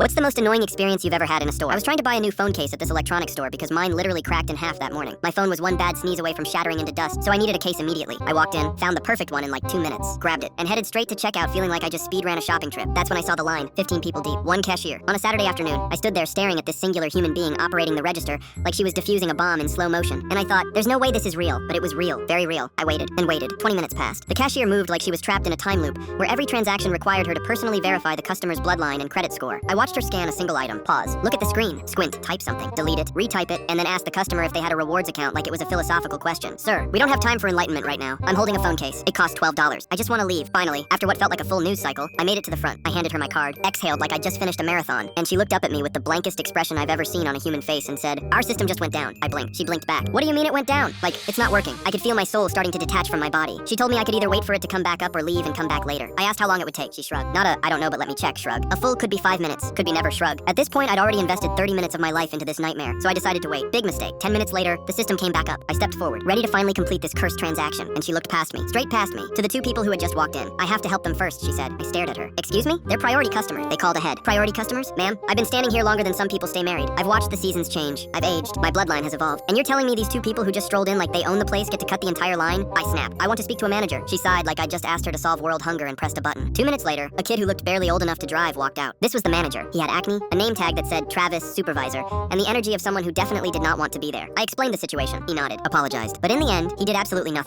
What's the most annoying experience you've ever had in a store? I was trying to buy a new phone case at this electronics store because mine literally cracked in half that morning. My phone was one bad sneeze away from shattering into dust, so I needed a case immediately. I walked in, found the perfect one in like 2 minutes, grabbed it, and headed straight to checkout feeling like I just speed ran a shopping trip. That's when I saw the line, 15 people deep, one cashier. On a Saturday afternoon, I stood there staring at this singular human being operating the register like she was defusing a bomb in slow motion. And I thought, there's no way this is real, but it was real, very real. I waited and waited. 20 minutes passed. The cashier moved like she was trapped in a time loop, where every transaction required her to personally verify the customer's bloodline and credit score. I watched her scan a single item. Pause. Look at the screen. Squint. Type something. Delete it. Retype it. And then ask the customer if they had a rewards account like it was a philosophical question. Sir, we don't have time for enlightenment right now. I'm holding a phone case. It costs $12. I just want to leave. Finally, after what felt like a full news cycle, I made it to the front. I handed her my card, exhaled like I'd just finished a marathon, and she looked up at me with the blankest expression I've ever seen on a human face and said, "Our system just went down." I blinked. She blinked back. "What do you mean it went down?" Like, it's not working. I could feel my soul starting to detach from my body. She told me I could either wait for it to come back up or leave and come back later. I asked how long it would take. She shrugged. Not a, "I don't know, but let me check" shrug. A full could be 5 minutes. Could be never shrug. At this point, I'd already invested 30 minutes of my life into this nightmare, so I decided to wait. Big mistake. 10 minutes later, the system came back up. I stepped forward, ready to finally complete this cursed transaction, and she looked past me, straight past me, to the two people who had just walked in. "I have to help them first," she said. I stared at her. "Excuse me? They're priority customers." They called ahead. "Priority customers? Ma'am, I've been standing here longer than some people stay married. I've watched the seasons change. I've aged. My bloodline has evolved. And you're telling me these two people who just strolled in like they own the place get to cut the entire line?" I snapped. "I want to speak to a manager." She sighed like I'd just asked her to solve world hunger and pressed a button. 2 minutes later, a kid who looked barely old enough to drive walked out. This was the manager. He had acne, a name tag that said Travis, supervisor, and the energy of someone who definitely did not want to be there. I explained the situation. He nodded, apologized. But in the end, he did absolutely nothing.